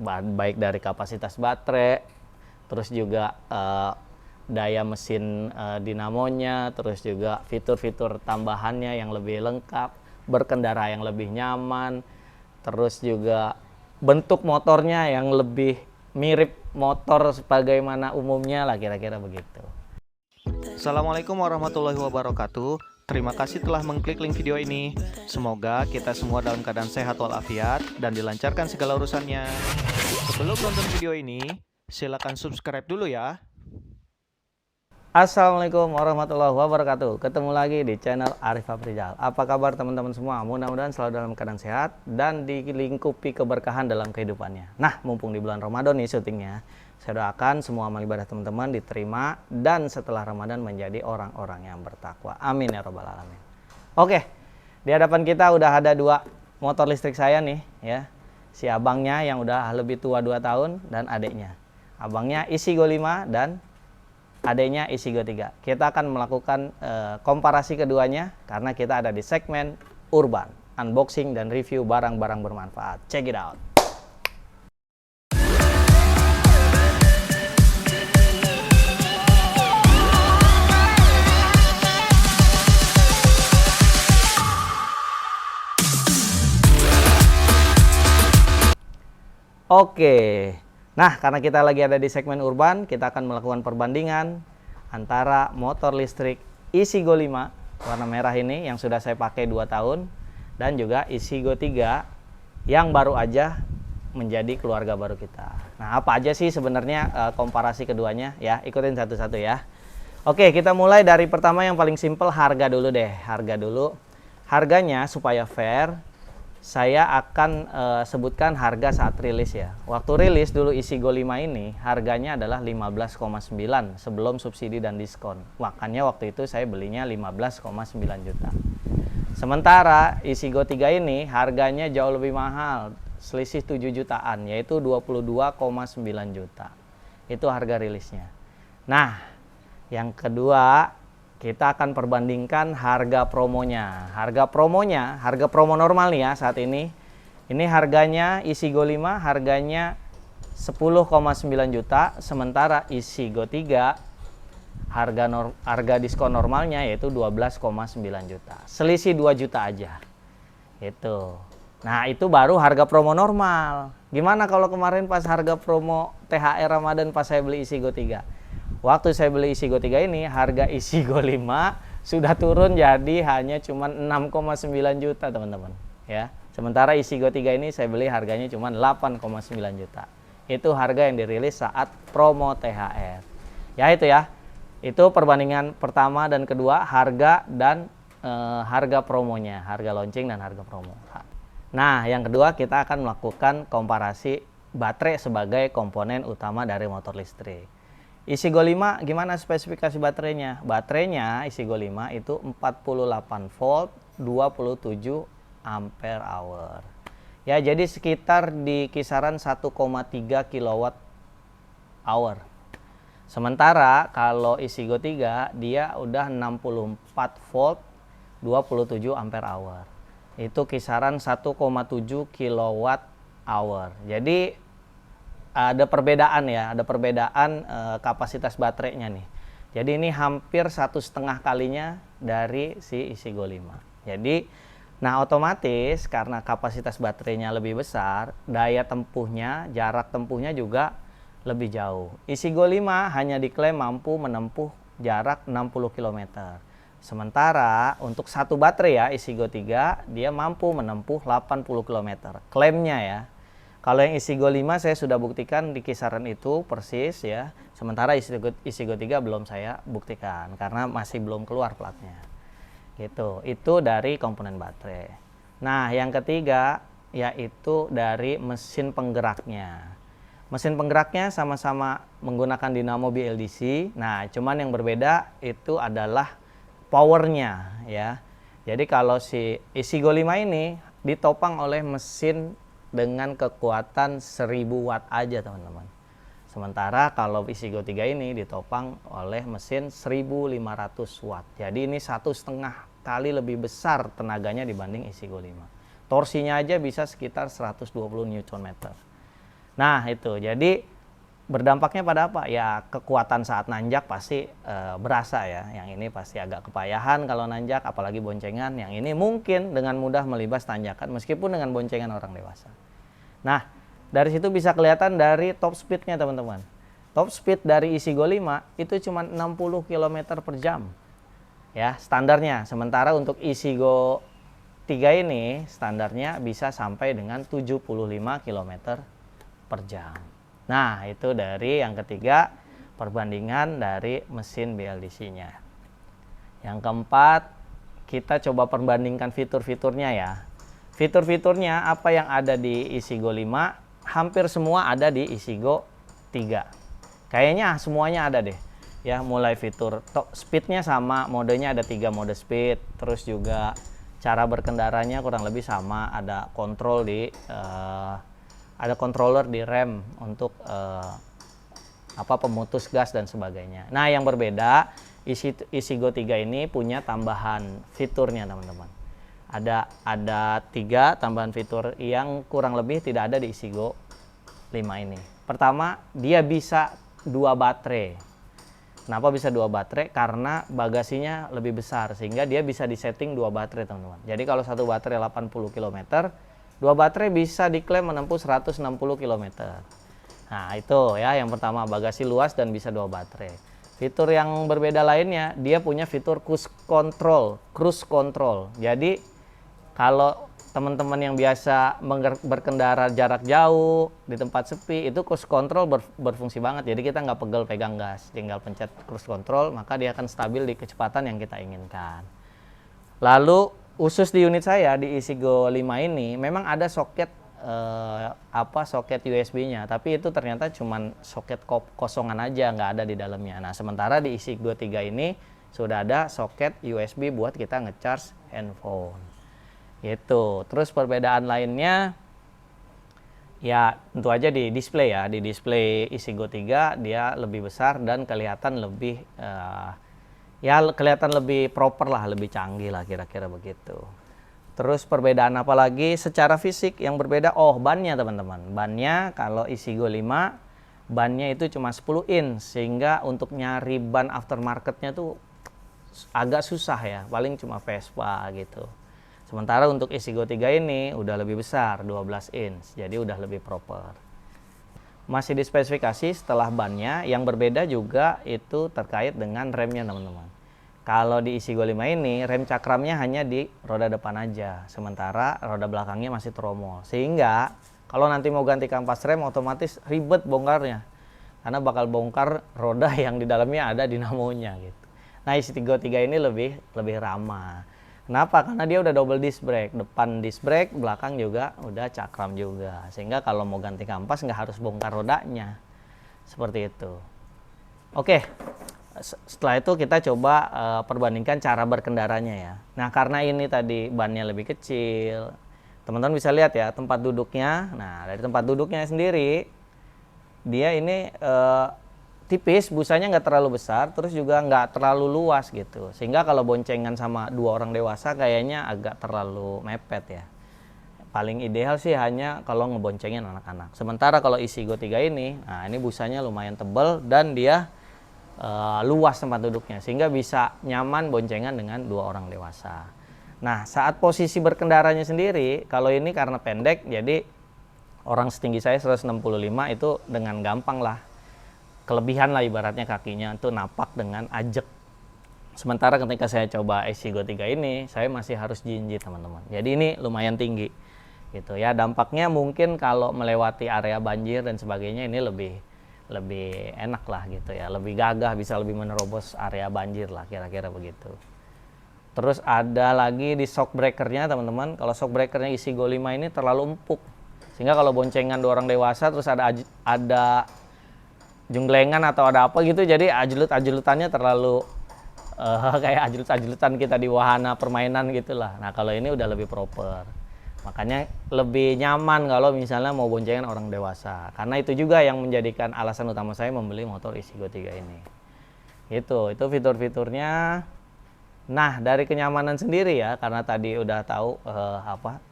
baik dari kapasitas baterai, terus juga daya mesin dinamonya, terus juga fitur-fitur tambahannya yang lebih lengkap, berkendara yang lebih nyaman, terus juga bentuk motornya yang lebih mirip motor sebagaimana umumnya lah, kira-kira begitu. Assalamualaikum warahmatullahi wabarakatuh. Terima kasih telah mengklik link video ini. Semoga kita semua dalam keadaan sehat walafiat dan dilancarkan segala urusannya. Sebelum nonton video ini, silakan subscribe dulu ya. Assalamualaikum warahmatullahi wabarakatuh. Ketemu lagi di channel Arif Afrizal. Apa kabar teman-teman semua? Mudah-mudahan selalu dalam keadaan sehat dan dilingkupi keberkahan dalam kehidupannya. Nah, mumpung di bulan Ramadan nih syutingnya, saya doakan semua amal ibadah teman-teman diterima dan setelah Ramadan menjadi orang-orang yang bertakwa. Amin ya robbal alamin. Oke, di hadapan kita udah ada dua motor listrik saya nih ya. Si abangnya yang udah lebih tua 2 tahun dan adiknya. Abangnya Isigo 5 dan adanya Isigo 3. Kita akan melakukan komparasi keduanya karena kita ada di segmen urban, unboxing dan review barang-barang bermanfaat. Check it out. Oke. Nah, karena kita lagi ada di segmen urban, kita akan melakukan perbandingan antara motor listrik Isigo 5 warna merah ini yang sudah saya pakai 2 tahun dan juga Isigo 3 yang baru aja menjadi keluarga baru kita. Nah, apa aja sih sebenarnya komparasi keduanya ya? Ikutin satu-satu ya. Oke, kita mulai dari pertama yang paling simple, harga dulu deh. Harga dulu. Harganya supaya fair, saya akan sebutkan harga saat rilis ya. Waktu rilis dulu Isigo 5 ini harganya adalah 15,9 sebelum subsidi dan diskon. Makanya waktu itu saya belinya 15,9 juta. Sementara Isigo 3 ini harganya jauh lebih mahal, selisih 7 jutaan, yaitu 22,9 juta. Itu harga rilisnya. Nah, yang kedua kita akan perbandingkan harga promonya. Harga promonya, harga promo normal nih ya saat ini. Ini harganya Isigo 5 harganya 10,9 juta, sementara Isigo 3 harga diskon normalnya yaitu 12,9 juta. Selisih 2 juta aja. Itu. Nah, itu baru harga promo normal. Gimana kalau kemarin pas harga promo THR Ramadan pas saya beli Isigo 3? Waktu saya beli Isigo 3 ini, harga Isigo 5 sudah turun jadi hanya cuma 6,9 juta teman-teman ya. Sementara Isigo 3 ini saya beli harganya cuma 8,9 juta. Itu harga yang dirilis saat promo THR. Ya itu ya. Itu perbandingan pertama dan kedua, harga dan harga promonya, harga launching dan harga promo. Nah, yang kedua kita akan melakukan komparasi baterai sebagai komponen utama dari motor listrik. Isigo 5 gimana spesifikasi baterainya? Baterainya Isigo 5 itu 48 volt 27 ampere hour. Ya, jadi sekitar di kisaran 1,3 kilowatt hour. Sementara kalau Isigo 3 dia udah 64 volt 27 ampere hour. Itu kisaran 1,7 kilowatt hour. Jadi ada perbedaan ya, ada perbedaan kapasitas baterainya nih. Jadi ini hampir 1,5 kalinya dari si Isigo 5. Jadi, nah otomatis karena kapasitas baterainya lebih besar, daya tempuhnya, jarak tempuhnya juga lebih jauh. Isigo 5 hanya diklaim mampu menempuh jarak 60 km. Sementara untuk satu baterai ya, Isigo 3 dia mampu menempuh 80 km. Klaimnya ya. Kalau yang Isigo 5 saya sudah buktikan di kisaran itu persis ya. Sementara Isigo 3 belum saya buktikan karena masih belum keluar platnya. Gitu. Itu dari komponen baterai. Nah, yang ketiga yaitu dari mesin penggeraknya. Mesin penggeraknya sama-sama menggunakan dinamo BLDC. Nah, cuman yang berbeda itu adalah powernya ya. Jadi kalau si Isigo 5 ini ditopang oleh mesin dengan kekuatan 1000 watt aja teman-teman. Sementara kalau Isigo 3 ini ditopang oleh mesin 1500 watt. Jadi ini 1,5 kali lebih besar tenaganya dibanding Isigo 5. Torsinya aja bisa sekitar 120 Nm. Nah itu, jadi berdampaknya pada apa? Ya kekuatan saat nanjak pasti berasa ya. Yang ini pasti agak kepayahan kalau nanjak, apalagi boncengan. Yang ini mungkin dengan mudah melibas tanjakan meskipun dengan boncengan orang dewasa. Nah, dari situ bisa kelihatan dari top speednya teman-teman. Top speed dari Isigo 5 itu cuma 60 km per jam. Ya, standarnya. Sementara untuk Isigo 3 ini standarnya bisa sampai dengan 75 km per jam. Nah, itu dari yang ketiga, perbandingan dari mesin BLDC-nya. Yang keempat, kita coba perbandingkan fitur-fiturnya ya. Fitur-fiturnya apa yang ada di Isigo 5, hampir semua ada di Isigo 3. Kayaknya semuanya ada deh. Ya, mulai fitur top speednya sama, modenya ada 3 mode speed, terus juga cara berkendaranya kurang lebih sama, ada kontrol di ada controller di rem untuk pemutus gas dan sebagainya. Nah, yang berbeda Isigo 3 ini punya tambahan fiturnya teman-teman. Ada 3 tambahan fitur yang kurang lebih tidak ada di Isigo 5 ini. Pertama, dia bisa 2 baterai. Kenapa bisa 2 baterai? Karena bagasinya lebih besar sehingga dia bisa disetting 2 baterai teman-teman. Jadi kalau satu baterai 80 km, 2 baterai bisa diklaim menempuh 160 km. Nah itu ya yang pertama, bagasi luas dan bisa 2 baterai. Fitur yang berbeda lainnya, dia punya fitur cruise control. Jadi kalau teman-teman yang biasa berkendara jarak jauh di tempat sepi, itu cruise control berfungsi banget. Jadi kita nggak pegel pegang gas, tinggal pencet cruise control, maka dia akan stabil di kecepatan yang kita inginkan. Lalu khusus di unit saya di Isigo 5 ini memang ada soket soket USB-nya, tapi itu ternyata cuman soket kosongan aja, nggak ada di dalamnya. Nah, sementara di Isigo 3 ini sudah ada soket USB buat kita ngecharge handphone. Gitu. Terus perbedaan lainnya ya tentu aja di display ya. Di display Isigo 3 dia lebih besar dan kelihatan lebih kelihatan lebih proper lah, lebih canggih lah kira-kira begitu. Terus perbedaan apa lagi secara fisik yang berbeda? Oh, bannya teman-teman. Bannya kalau Isigo 5 bannya itu cuma 10 inch sehingga untuk nyari ban aftermarketnya tuh agak susah ya, paling cuma Vespa gitu. Sementara untuk Isigo 3 ini udah lebih besar, 12 inch, jadi udah lebih proper. Masih di spesifikasi setelah bannya, yang berbeda juga itu terkait dengan remnya teman-teman. Kalau di Isigo 5 ini, rem cakramnya hanya di roda depan aja, sementara roda belakangnya masih tromol. Sehingga kalau nanti mau ganti kampas rem otomatis ribet bongkarnya, karena bakal bongkar roda yang di dalamnya ada dinamonya gitu. Nah, Isigo 3 ini lebih ramah. Kenapa? Karena dia udah double disc brake, depan disc brake, belakang juga udah cakram juga, sehingga kalau mau ganti kampas nggak harus bongkar rodanya, seperti itu. Oke, setelah itu kita coba perbandingkan cara berkendaranya ya. Nah, karena ini tadi bannya lebih kecil, teman-teman bisa lihat ya tempat duduknya. Nah, dari tempat duduknya sendiri, dia ini tipis, busanya nggak terlalu besar, terus juga nggak terlalu luas gitu, sehingga kalau boncengan sama 2 orang dewasa kayaknya agak terlalu mepet ya. Paling ideal sih hanya kalau ngeboncengin anak-anak. Sementara kalau Isigo 3 ini, nah ini busanya lumayan tebal dan dia luas tempat duduknya, sehingga bisa nyaman boncengan dengan 2 orang dewasa. Nah, saat posisi berkendaranya sendiri, kalau ini karena pendek, jadi orang setinggi saya 165 itu dengan gampang lah, kelebihan lah ibaratnya kakinya itu napak dengan ajek. Sementara ketika saya coba Isigo 3 ini, saya masih harus jinjit teman-teman. Jadi ini lumayan tinggi gitu ya. Dampaknya mungkin kalau melewati area banjir dan sebagainya ini lebih enak lah gitu ya, lebih gagah, bisa lebih menerobos area banjir lah kira-kira begitu. Terus ada lagi di shock breakernya teman-teman. Kalau shock breakernya Isigo 5 ini terlalu empuk, sehingga kalau boncengan 2 orang dewasa terus ada junglengan atau ada apa gitu, jadi ajelut-ajelutannya terlalu kayak ajelut-ajelutan kita di wahana permainan gitulah. Nah, kalau ini udah lebih proper, makanya lebih nyaman kalau misalnya mau boncengan orang dewasa. Karena itu juga yang menjadikan alasan utama saya membeli motor Isigo 3 ini. Itu fitur-fiturnya. Nah, dari kenyamanan sendiri ya, karena tadi udah tahu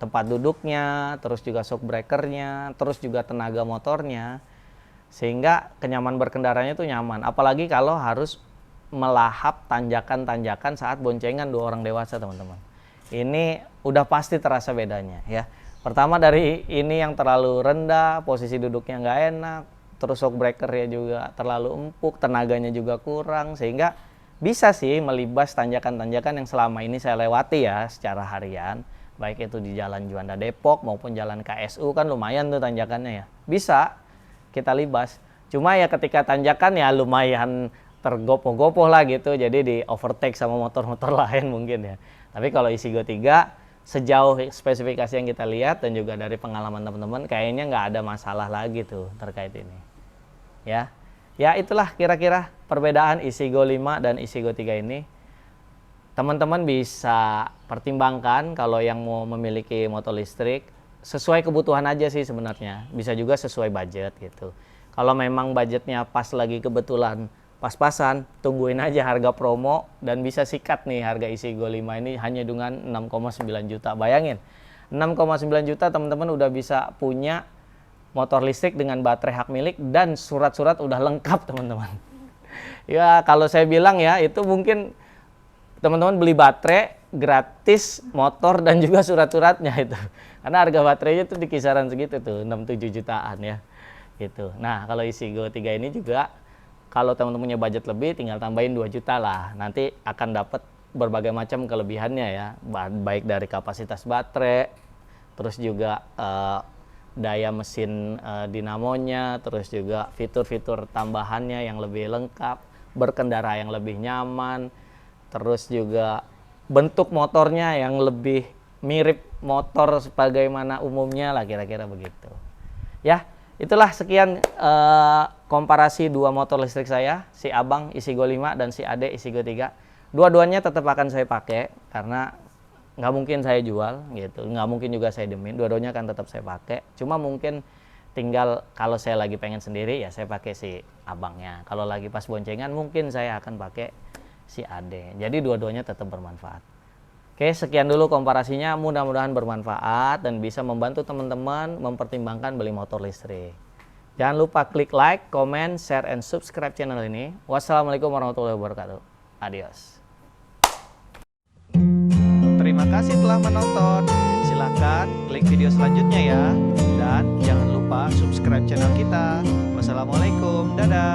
tempat duduknya, terus juga shock breakernya, terus juga tenaga motornya, sehingga kenyamanan berkendaranya itu nyaman. Apalagi kalau harus melahap tanjakan-tanjakan saat boncengan dua orang dewasa, teman-teman. Ini udah pasti terasa bedanya ya. Pertama dari ini yang terlalu rendah, posisi duduknya nggak enak, terus shock breakernya juga terlalu empuk, tenaganya juga kurang, sehingga bisa sih melibas tanjakan-tanjakan yang selama ini saya lewati ya secara harian, baik itu di Jalan Juanda Depok maupun Jalan KSU, kan lumayan tuh tanjakannya ya. Bisa kita libas. Cuma ya ketika tanjakan ya lumayan tergopoh-gopoh lah gitu, jadi di overtake sama motor-motor lain mungkin ya. Tapi kalau Isigo 3 sejauh spesifikasi yang kita lihat dan juga dari pengalaman teman-teman, kayaknya nggak ada masalah lagi tuh terkait ini. Ya itulah kira-kira perbedaan Isigo 5 dan Isigo 3 ini. Teman-teman bisa pertimbangkan kalau yang mau memiliki motor listrik, sesuai kebutuhan aja sih sebenarnya. Bisa juga sesuai budget gitu. Kalau memang budgetnya pas lagi kebetulan pas-pasan, tungguin aja harga promo dan bisa sikat nih harga Isigo 5 ini hanya dengan 6,9 juta. Bayangin, 6,9 juta teman-teman udah bisa punya motor listrik dengan baterai hak milik dan surat-surat udah lengkap, teman-teman. Ya kalau saya bilang ya, itu mungkin teman-teman beli baterai gratis motor dan juga surat-suratnya itu. Karena harga baterainya tuh di kisaran segitu tuh, 6-7 jutaan ya. Gitu. Nah, kalau Isigo 3 ini juga kalau teman-teman punya budget lebih tinggal tambahin 2 juta lah. Nanti akan dapat berbagai macam kelebihannya ya, baik dari kapasitas baterai, terus juga daya mesin dinamonya, terus juga fitur-fitur tambahannya yang lebih lengkap, berkendara yang lebih nyaman, terus juga bentuk motornya yang lebih mirip motor sebagaimana umumnya lah, kira-kira begitu. Ya, itulah sekian komparasi dua motor listrik saya, si Abang Isigo 5 dan si Ade Isigo 3. Dua-duanya tetap akan saya pakai karena nggak mungkin saya jual gitu, nggak mungkin juga saya demin, dua-duanya akan tetap saya pakai. Cuma mungkin tinggal kalau saya lagi pengen sendiri ya saya pakai si Abangnya, kalau lagi pas boncengan mungkin saya akan pakai si Ade. Jadi dua-duanya tetap bermanfaat. Oke, sekian dulu komparasinya, mudah-mudahan bermanfaat dan bisa membantu teman-teman mempertimbangkan beli motor listrik. Jangan lupa klik like, comment, share, and subscribe channel ini. Wassalamualaikum warahmatullahi wabarakatuh. Adios. Terima kasih telah menonton. Silahkan klik video selanjutnya ya. Dan jangan lupa subscribe channel kita. Wassalamualaikum. Dadah.